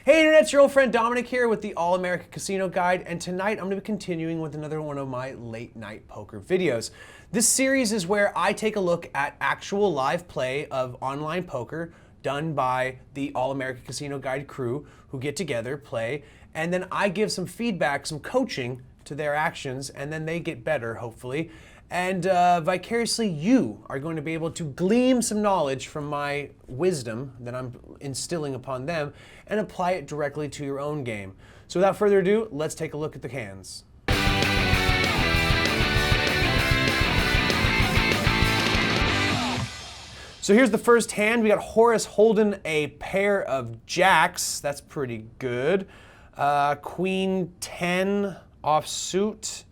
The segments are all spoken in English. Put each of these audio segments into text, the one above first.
Hey Internet, it's your old friend Dominic here with the All-American Casino Guide, and tonight I'm going to be continuing with another one of my late night poker videos. This series is where I take a look at actual live play of online poker done by the All-American Casino Guide crew who get together, play, and then I give some feedback, some coaching to their actions, and then they get better, hopefully. And vicariously, you are going to be able to glean some knowledge from my wisdom that I'm instilling upon them and apply it directly to your own game. So without further ado, let's take a look at the hands. So here's the first hand. We got Horace holding a pair of jacks. That's pretty good. Queen 10 offsuit.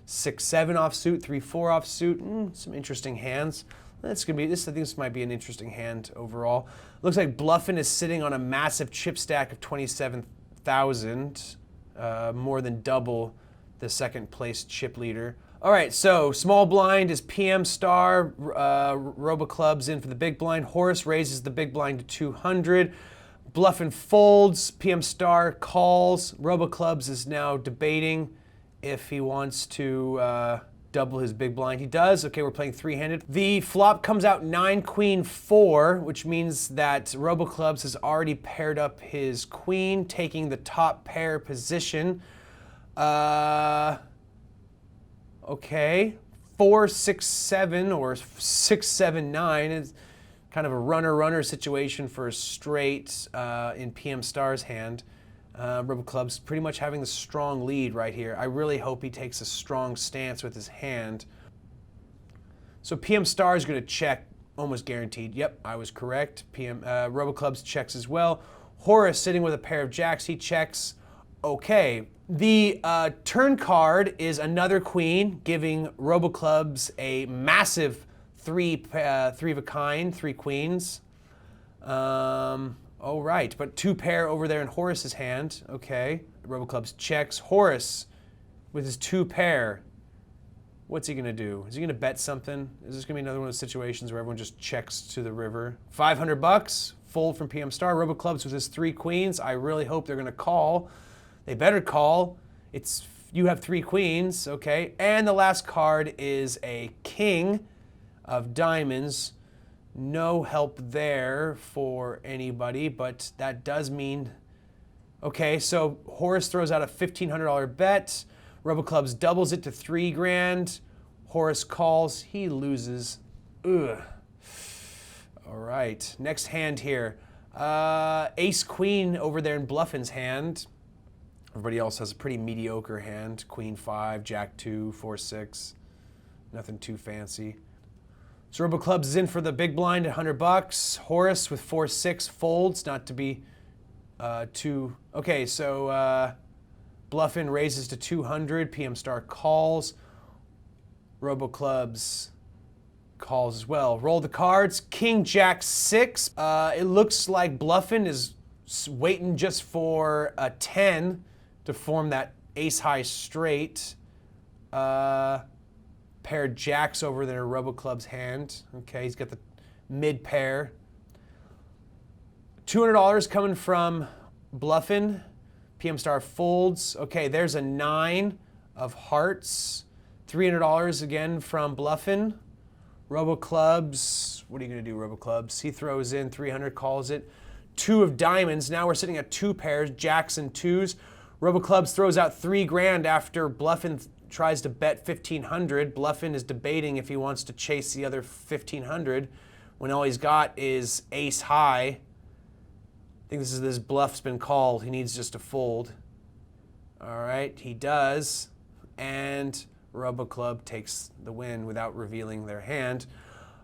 6-7 offsuit, 3-4 offsuit. Some interesting hands. That's gonna be this. I think this might be an interesting hand overall. Looks like Bluffin is sitting on a massive chip stack of 27,000, more than double the second place chip leader. All right, so small blind is PM Star. Roboclub's in for the big blind. Horace raises the big blind to 200. Bluffin folds. PM Star calls. Roboclubs is now debating if he wants to double his big blind. He does. Okay, we're playing three-handed. The flop comes out 9 Queen 4, which means that Roboclubs has already paired up his queen, taking the top pair position. Okay, 4-6-7 or 6-7-9 is kind of a runner-runner situation for a straight in PM Star's hand. Roboclub's pretty much having the strong lead right here. I really hope he takes a strong stance with his hand. So PM Star is going to check, almost guaranteed. Yep, I was correct. Roboclub's checks as well. Horace sitting with a pair of jacks, he checks. Okay, the turn card is another queen, giving Roboclubs a massive three of a kind, 3 queens. Oh, right, but 2 pair over there in Horace's hand. Okay, Roboclubs checks. Horace with his 2 pair. What's he gonna do? Is he gonna bet something? Is this gonna be another one of those situations where everyone just checks to the river? 500 bucks, fold from PM Star. Roboclubs with his 3 queens. I really hope they're gonna call. They better call. You have 3 queens, okay? And the last card is a king of diamonds. No help there for anybody, but that does mean, okay, so Horace throws out a $1,500 bet. Roboclubs doubles it to 3 grand. Horace calls, he loses. Ugh. All right, next hand here. Ace Queen over there in Bluffin's hand. Everybody else has a pretty mediocre hand. Queen 5, Jack 2, 4-6. Nothing too fancy. So Roboclubs is in for the big blind at 100 bucks. Horace with 4-6 folds, not to be too. Okay, so Bluffin raises to 200. PM Star calls. Roboclubs calls as well. Roll the cards. King Jack 6. It looks like Bluffin is waiting just for a 10 to form that ace high straight. Pair of jacks over there, Roboclub's hand. Okay, he's got the mid pair. $200 coming from Bluffin. PM Star folds. Okay, there's a 9 of hearts. $300 again from Bluffin. Roboclubs, what are you gonna do, Roboclubs? He throws in 300, calls it. 2 of diamonds. Now we're sitting at 2 pairs, jacks and 2s. Roboclubs throws out 3 grand after Bluffin tries to bet 1,500. Bluffin is debating if he wants to chase the other 1,500 when all he's got is ace high. I think this bluff's been called. He needs just to fold. All right, he does. And Roboclub takes the win without revealing their hand.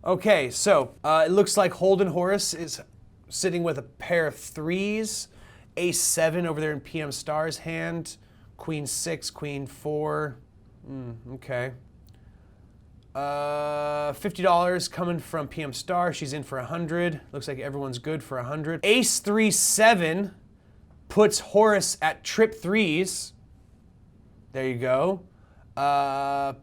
Okay, so it looks like Holden Horace is sitting with a pair of 3s. Ace 7 over there in PM Star's hand. Queen 6, Queen 4. Okay. $50 coming from PM Star. She's in for 100. Looks like everyone's good for 100. Ace 3-7 puts Horace at trip 3s. There you go. Pair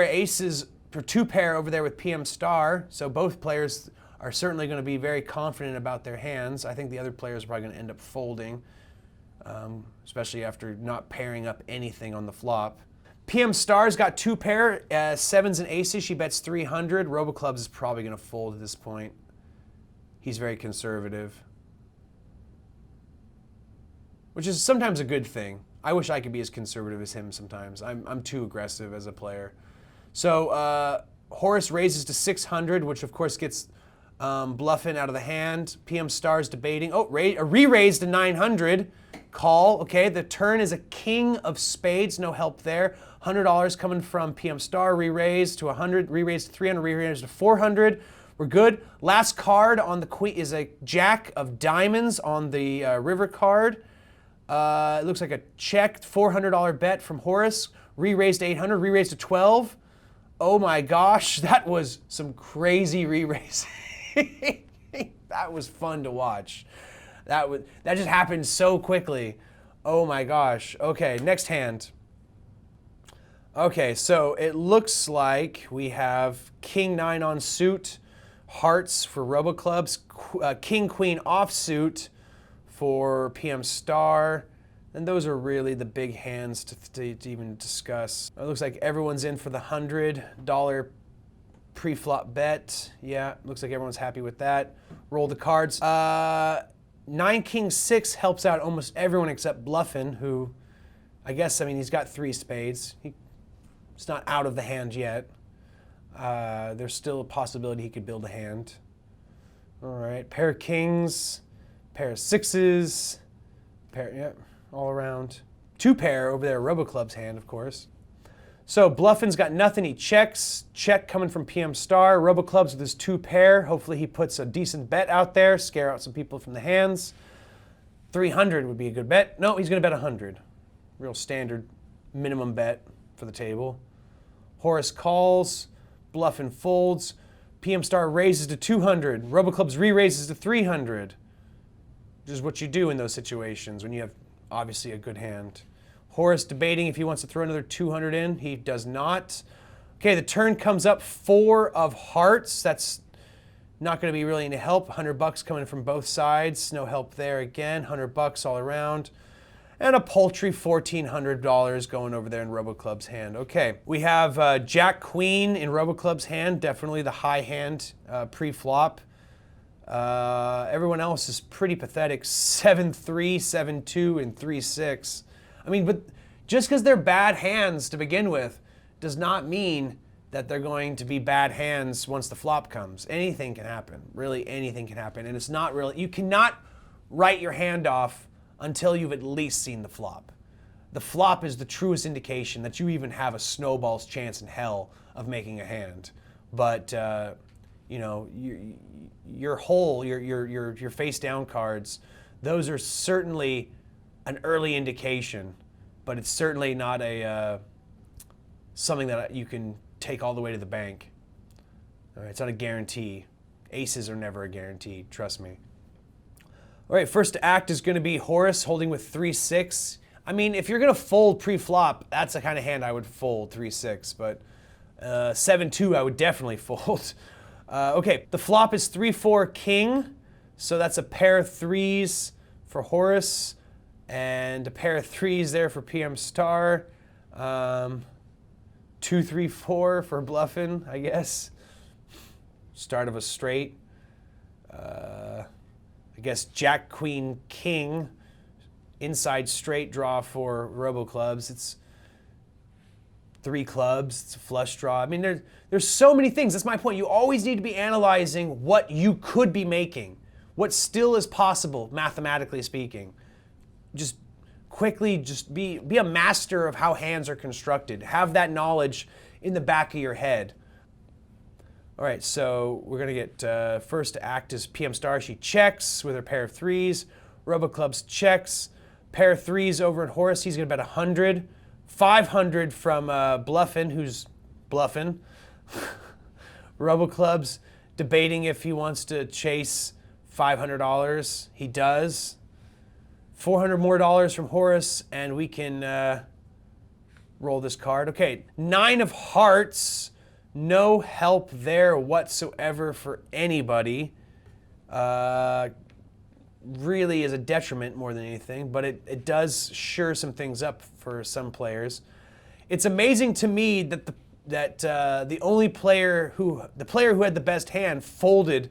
of aces for 2 pair over there with PM Star. So both players are certainly going to be very confident about their hands. I think the other players are probably going to end up folding, especially after not pairing up anything on the flop. PM Star's got 2 pair, 7s and aces. She bets 300. RoboClubs is probably going to fold at this point. He's very conservative, which is sometimes a good thing. I wish I could be as conservative as him sometimes. I'm too aggressive as a player. So Horace raises to 600, which of course gets bluffing out of the hand. PM Star's debating. Oh, a re-raise to 900. Call. Okay, the turn is a king of spades. No help there. $100 coming from PM Star. Re-raise to 100. Re-raise to 300. Re-raise to 400. We're good. Last card on the queen is a jack of diamonds on the river card. It looks like a check, $400 bet from Horace. Re-raised to 800, re-raised to 12. Oh my gosh, that was some crazy re-raising. That was fun to watch. That just happened so quickly. Oh my gosh. Okay, next hand. Okay, so it looks like we have King 9 on suit, hearts for RoboClubs, King Queen offsuit for PM Star, and those are really the big hands to even discuss. It looks like everyone's in for the $100 pre-flop bet. Yeah, looks like everyone's happy with that. Roll the cards. 9 King 6 helps out almost everyone except Bluffin, who I mean, he's got 3 spades. It's not out of the hand yet. There's still a possibility he could build a hand. All right, pair of kings. Pair of 6s, yeah, all around. 2 pair over there, RoboClub's hand, of course. So Bluffin's got nothing, he checks. Check coming from PM Star. RoboClubs with his 2 pair. Hopefully he puts a decent bet out there, scare out some people from the hands. 300 would be a good bet. No, he's gonna bet 100. Real standard minimum bet for the table. Horace calls, Bluffin folds. PM Star raises to 200. RoboClubs re-raises to 300. Which is what you do in those situations when you have obviously a good hand. Horace debating if he wants to throw another 200 in. He does not. Okay, the turn comes up 4 of hearts. That's not going to be really any help. $100 coming from both sides. No help there again. $100 all around. And a paltry $1,400 going over there in RoboClub's hand. Okay, we have Jack Queen in RoboClub's hand. Definitely the high hand pre-flop. Everyone else is pretty pathetic. 7-3, 7-2, and 3-6. I mean, but just because they're bad hands to begin with does not mean that they're going to be bad hands once the flop comes. Anything can happen. Really, anything can happen. And it's not really, you cannot write your hand off until you've at least seen the flop. The flop is the truest indication that you even have a snowball's chance in hell of making a hand. But, you know, your face down cards, those are certainly an early indication, but it's certainly not a something that you can take all the way to the bank. All right, it's not a guarantee. Aces are never a guarantee, trust me. All right, first to act is going to be Horace holding with 3-6. I mean, if you're going to fold pre-flop, that's the kind of hand I would fold, 3-6, but 7-2 I would definitely fold. Okay, the flop is 3-4 king, so that's a pair of 3s for Horace and a pair of 3s there for PM Star. 2-3-4 for Bluffin, I guess. Start of a straight. I guess Jack, Queen, King, inside straight draw for RoboClubs. It's 3 clubs, it's a flush draw. I mean, there's so many things. That's my point. You always need to be analyzing what you could be making, what still is possible, mathematically speaking. Just quickly, just be a master of how hands are constructed. Have that knowledge in the back of your head. All right, so we're gonna get first to act as PM Star. She checks with her pair of 3s. RoboClubs checks. Pair of 3s over at Horace. He's gonna bet 100. 500 from Bluffin, who's bluffing. RoboClubs debating if he wants to chase $500. He does. $400 more from Horace, and we can roll this card. Okay, 9 of hearts. No help there whatsoever for anybody. Really is a detriment more than anything, but it does sure some things up for some players. It's amazing to me that the only player who had the best hand folded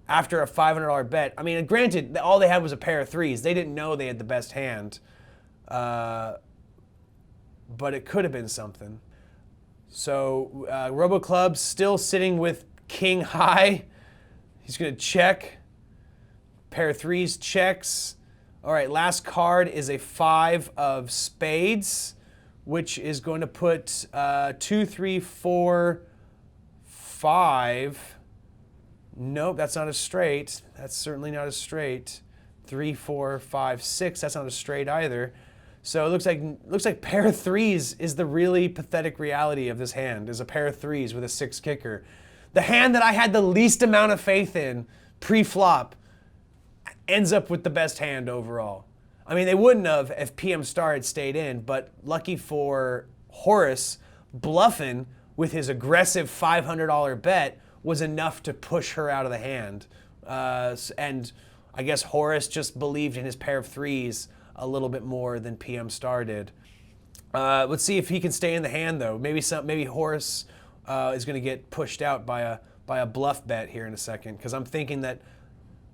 after a $500 bet. I mean, granted, all they had was a pair of threes. They didn't know they had the best hand, but it could have been something. So RoboClub's still sitting with king high. He's going to check. Pair of threes checks. All right, last card is a 5 of spades, which is going to put 2, 3, 4, 5. Nope, that's not a straight. That's certainly not a straight. 3, 4, 5, 6. That's not a straight either. So it looks like pair of threes is the really pathetic reality of this hand. Is a pair of threes with a 6 kicker. The hand that I had the least amount of faith in pre-flop ends up with the best hand overall. I mean, they wouldn't have if PM Star had stayed in, but lucky for Horace, bluffing with his aggressive $500 bet was enough to push her out of the hand. And I guess Horace just believed in his pair of threes a little bit more than PM Star did. Let's see if he can stay in the hand though. Maybe Horace is going to get pushed out by a bluff bet here in a second, because I'm thinking that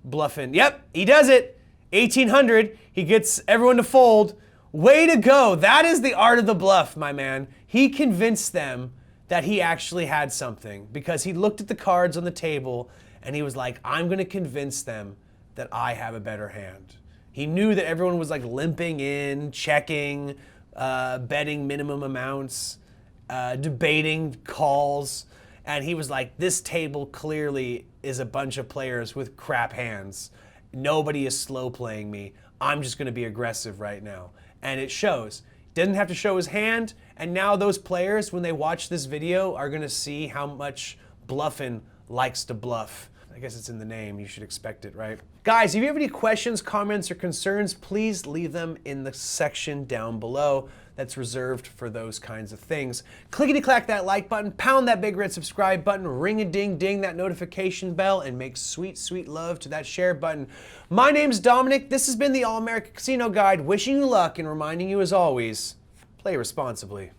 bluffing. Yep, he does it. 1800. He gets everyone to fold. Way to go. That is the art of the bluff, my man. He convinced them that he actually had something because he looked at the cards on the table and he was like, I'm going to convince them that I have a better hand. He knew that everyone was like limping in, checking, betting minimum amounts, debating calls. And he was like, this table clearly is a bunch of players with crap hands. Nobody is slow playing me. I'm just going to be aggressive right now. And it shows. Didn't have to show his hand. And now those players, when they watch this video, are going to see how much bluffing likes to bluff. I guess it's in the name. You should expect it, right? Guys, if you have any questions, comments, or concerns, please leave them in the section down below. That's reserved for those kinds of things. Clickety-clack that like button, pound that big red subscribe button, ring-a-ding-ding that notification bell, and make sweet, sweet love to that share button. My name's Dominic. This has been the All-American Casino Guide, wishing you luck and reminding you, as always, play responsibly.